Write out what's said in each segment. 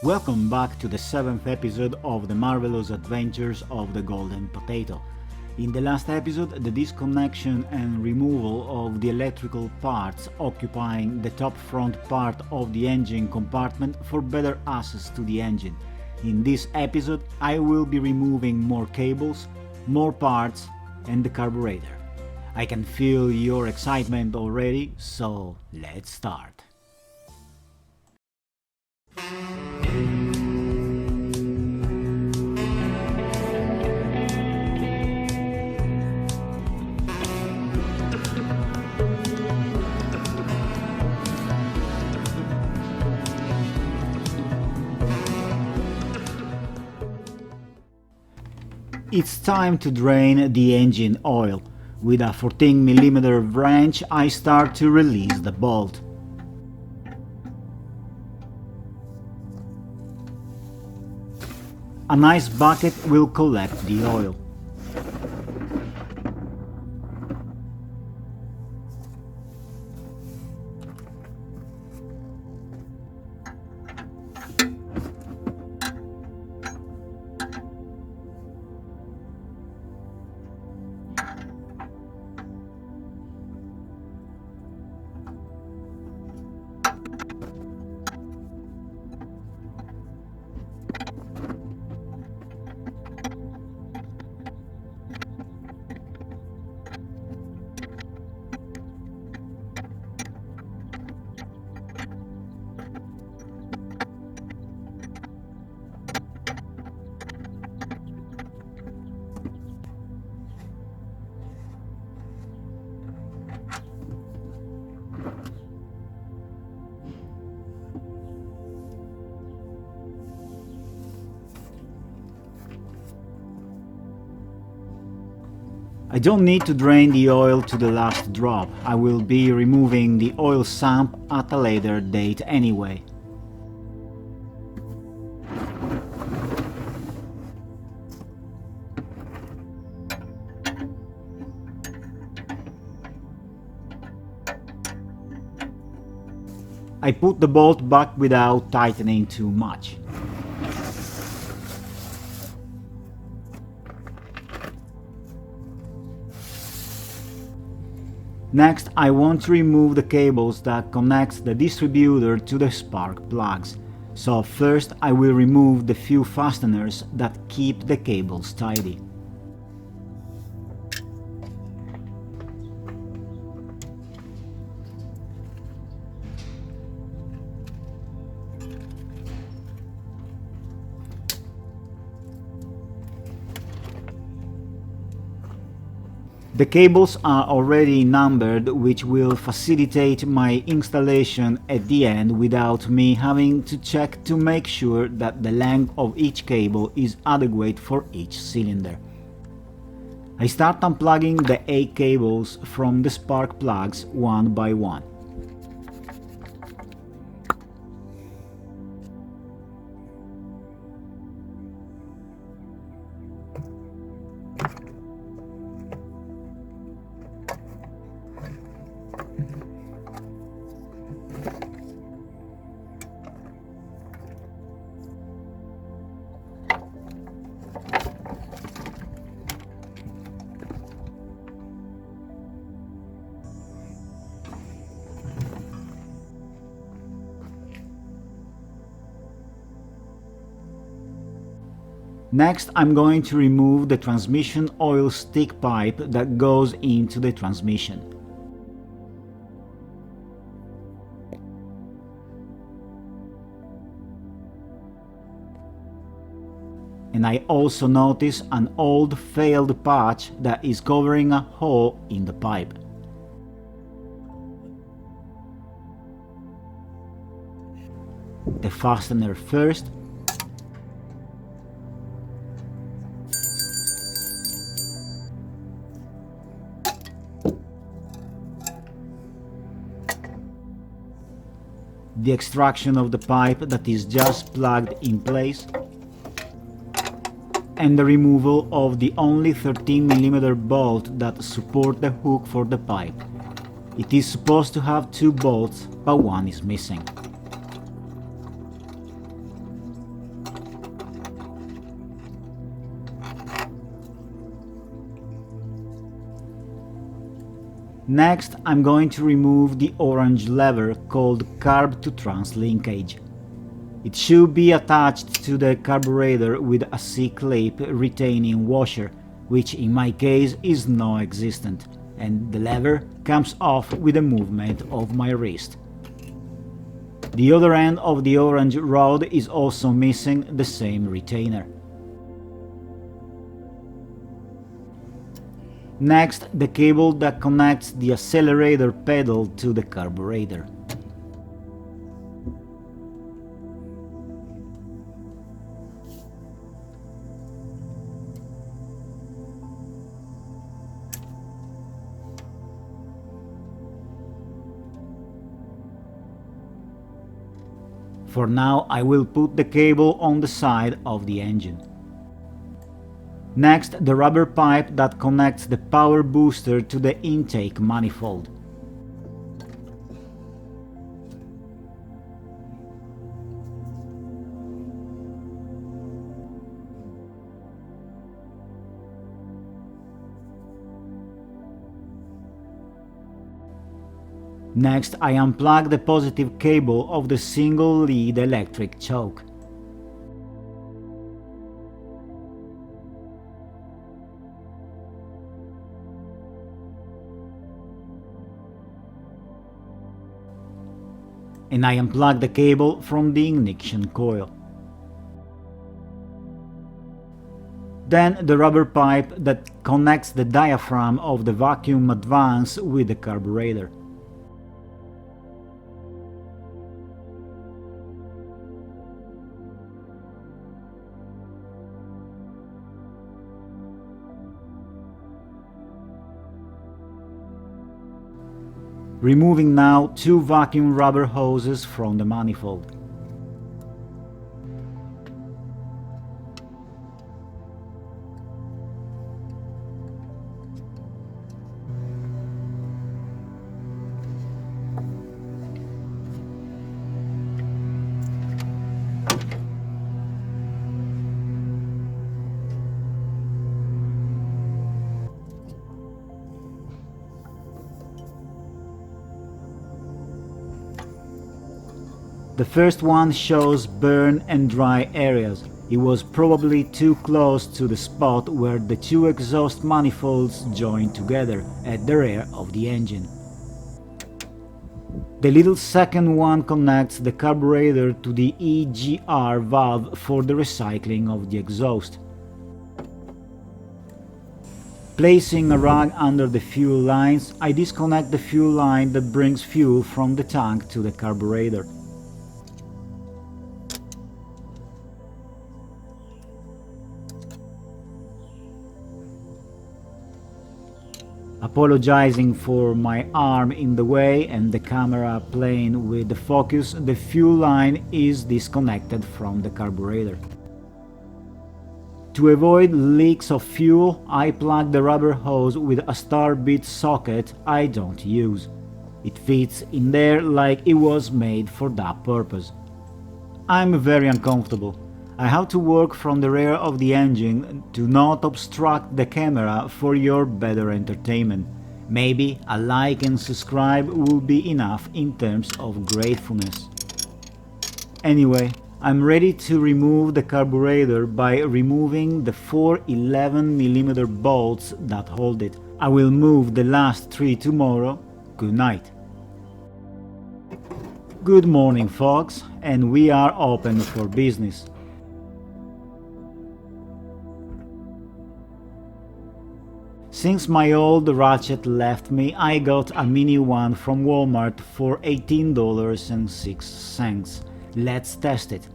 Welcome back to the 7th episode of the marvelous adventures of the Golden Potato. In the last episode, the disconnection and removal of the electrical parts occupying the top front part of the engine compartment for better access to the engine. In this episode, I will be removing more cables, more parts, and the carburetor. I can feel your excitement already, so let's start. It's time to drain the engine oil. With a 14mm wrench, I start to release the bolt. A nice bucket will collect the oil. I don't need to drain the oil to the last drop. I will be removing the oil sump at a later date anyway. I put the bolt back without tightening too much. Next, I want to remove the cables that connect the distributor to the spark plugs. So first I will remove the few fasteners that keep the cables tidy. The cables are already numbered, which will facilitate my installation at the end without me having to check to make sure that the length of each cable is adequate for each cylinder. I start unplugging the 8 cables from the spark plugs one by one. Next, I'm going to remove the transmission oil stick pipe that goes into the transmission. And I also notice an old failed patch that is covering a hole in the pipe. The fastener first. The extraction of the pipe that is just plugged in place, and the removal of the only 13mm bolt that support the hook for the pipe. It is supposed to have 2 bolts, but one is missing. Next, I'm going to remove the orange lever called carb to trans linkage. It should be attached to the carburetor with a C-clip retaining washer, which in my case is non-existent, and the lever comes off with a movement of my wrist. The other end of the orange rod is also missing the same retainer. Next, the cable that connects the accelerator pedal to the carburetor. For now, I will put the cable on the side of the engine. Next, the rubber pipe that connects the power booster to the intake manifold. Next, I unplug the positive cable of the single lead electric choke. And I unplug the cable from the ignition coil. Then the rubber pipe that connects the diaphragm of the vacuum advance with the carburetor. Removing now two vacuum rubber hoses from the manifold. The first one shows burn and dry areas. It was probably too close to the spot where the two exhaust manifolds join together at the rear of the engine. The little second one connects the carburetor to the EGR valve for the recycling of the exhaust. Placing a rag under the fuel lines, I disconnect the fuel line that brings fuel from the tank to the carburetor. Apologizing for my arm in the way and the camera playing with the focus, the fuel line is disconnected from the carburetor. To avoid leaks of fuel, I plug the rubber hose with a star bit socket I don't use. It fits in there like it was made for that purpose. I'm very uncomfortable. I have to work from the rear of the engine to not obstruct the camera for your better entertainment. Maybe a like and subscribe will be enough in terms of gratefulness. Anyway, I'm ready to remove the carburetor by removing the 4 11mm bolts that hold it. I will move the last 3 tomorrow. Good night. Good morning, folks, and we are open for business. Since my old ratchet left me, I got a mini one from Walmart for $18.06. Let's test it.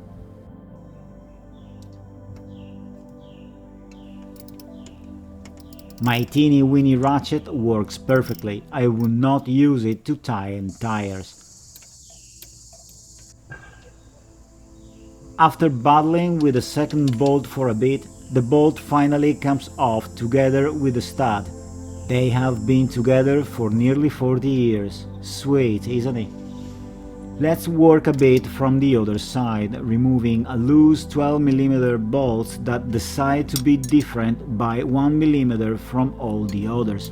My teeny weeny ratchet works perfectly. I would not use it to tie tires. After battling with the second bolt for a bit, the bolt finally comes off together with the stud. They have been together for nearly 40 years. Sweet, isn't it? Let's work a bit from the other side, removing a loose 12mm bolts that decide to be different by 1mm from all the others.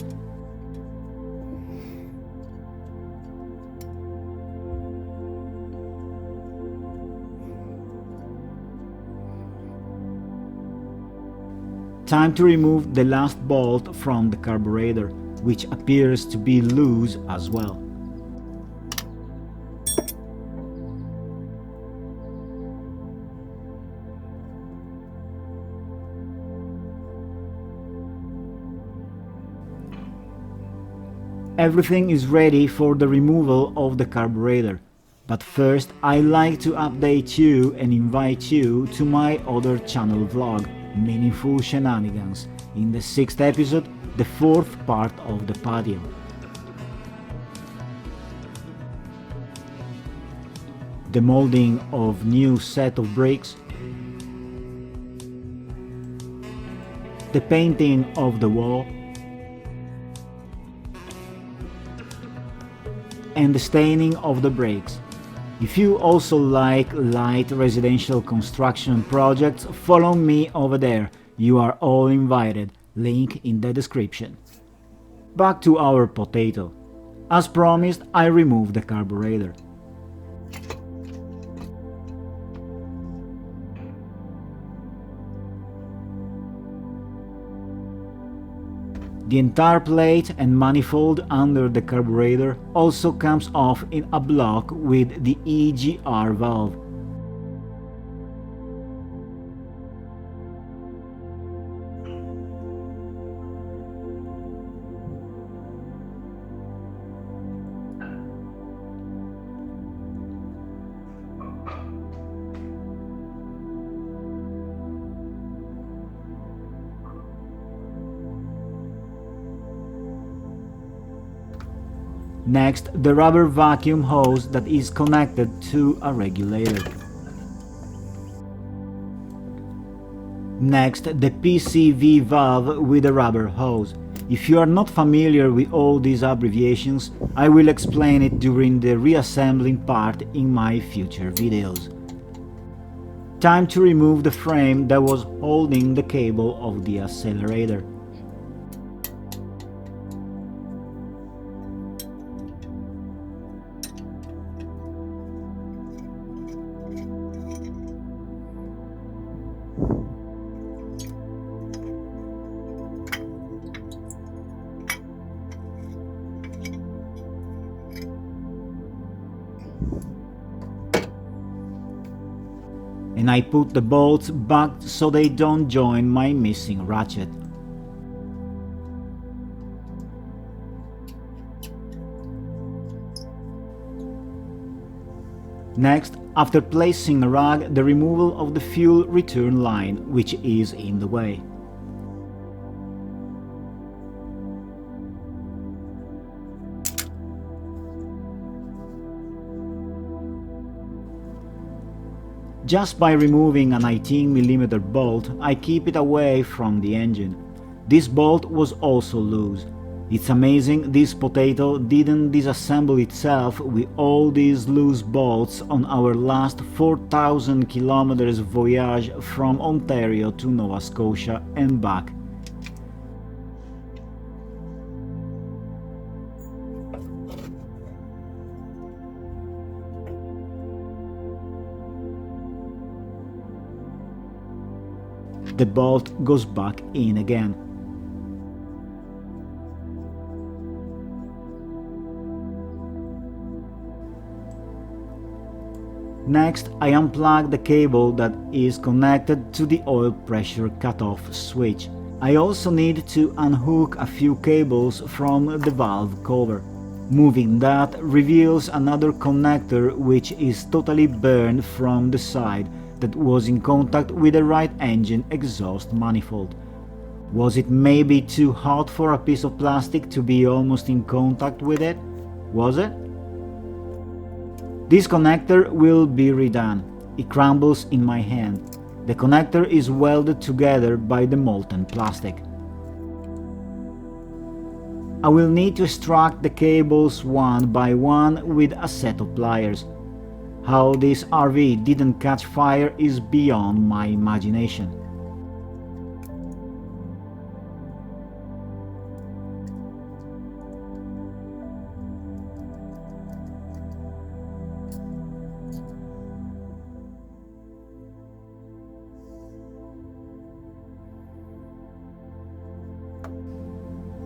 Time to remove the last bolt from the carburetor, which appears to be loose as well. Everything is ready for the removal of the carburetor, but first I like to update you and invite you to my other channel vlog, Meaningful Shenanigans, in the 6th episode, the 4th part of the patio. The molding of new set of bricks, the painting of the wall, and the staining of the brakes. If you also like light residential construction projects, follow me over there. You are all invited. Link in the description. Back to our potato. As promised, I removed the carburetor. The entire plate and manifold under the carburetor also comes off in a block with the EGR valve. Next, the rubber vacuum hose that is connected to a regulator. Next, the PCV valve with a rubber hose. If you are not familiar with all these abbreviations, I will explain it during the reassembling part in my future videos. Time to remove the frame that was holding the cable of the accelerator. And I put the bolts back so they don't join my missing ratchet. Next, after placing a rag, the removal of the fuel return line, which is in the way. Just by removing a 19mm bolt, I keep it away from the engine. This bolt was also loose. It's amazing this potato didn't disassemble itself with all these loose bolts on our last 4,000 kilometers voyage from Ontario to Nova Scotia and back. The bolt goes back in again. Next, I unplug the cable that is connected to the oil pressure cutoff switch. I also need to unhook a few cables from the valve cover. Moving that reveals another connector which is totally burned from the side that was in contact with the right engine exhaust manifold. Was it maybe too hot for a piece of plastic to be almost in contact with it? Was it? This connector will be redone. It crumbles in my hand. The connector is welded together by the molten plastic. I will need to extract the cables one by one with a set of pliers. How this RV didn't catch fire is beyond my imagination.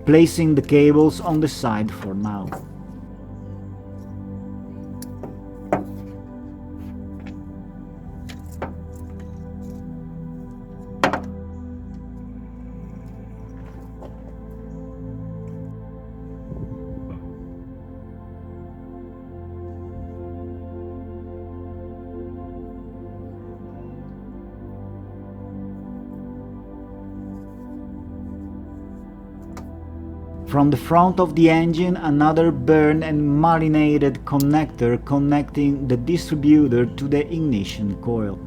placing the cables on the side for now. From the front of the engine, another burned and marinated connector connecting the distributor to the ignition coil.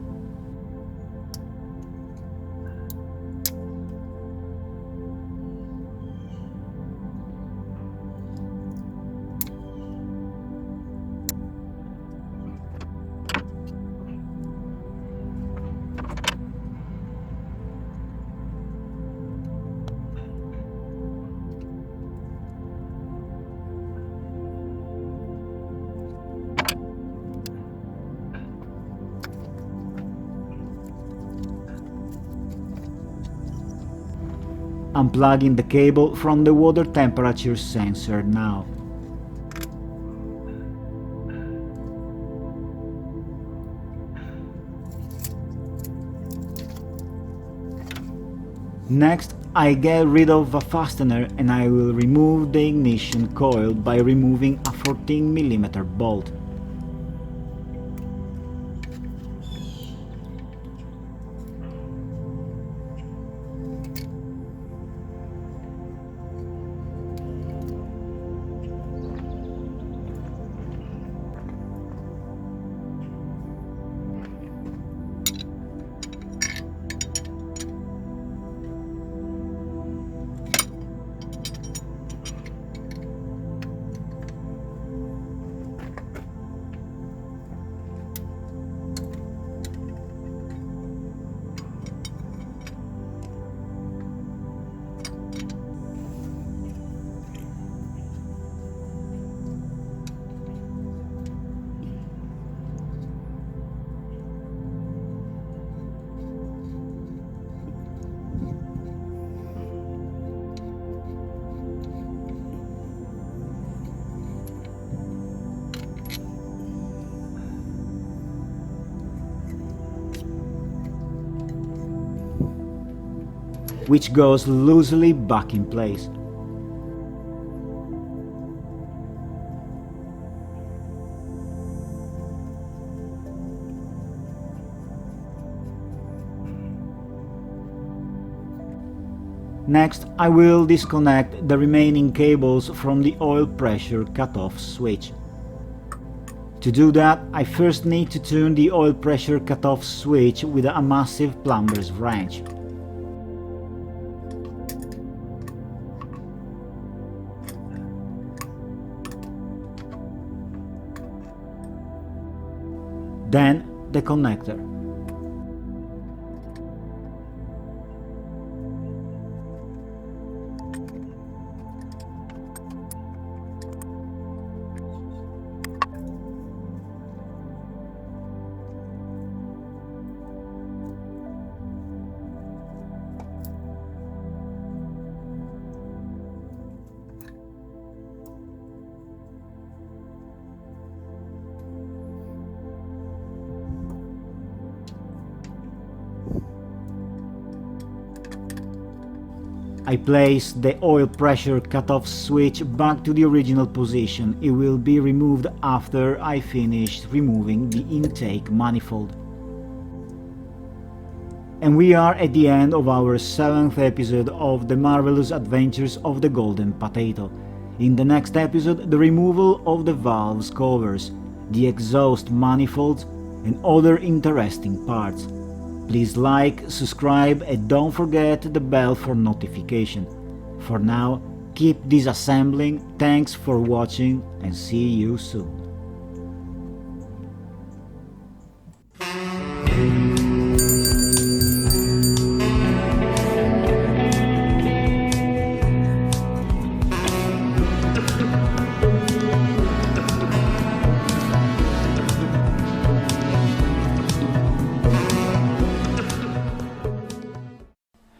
Unplugging the cable from the water temperature sensor now. Next, I get rid of a fastener and I will remove the ignition coil by removing a 14mm bolt. Which goes loosely back in place. Next, I will disconnect the remaining cables from the oil pressure cutoff switch. To do that, I first need to turn the oil pressure cutoff switch with a massive plumber's wrench. Then the connector. I place the oil pressure cutoff switch back to the original position. It will be removed after I finish removing the intake manifold. And we are at the end of our 7th episode of the marvelous adventures of the Golden Potato. In the next episode, the removal of the valves covers, the exhaust manifolds, and other interesting parts. Please like, subscribe, and don't forget the bell for notification. For now, keep disassembling, thanks for watching, and see you soon.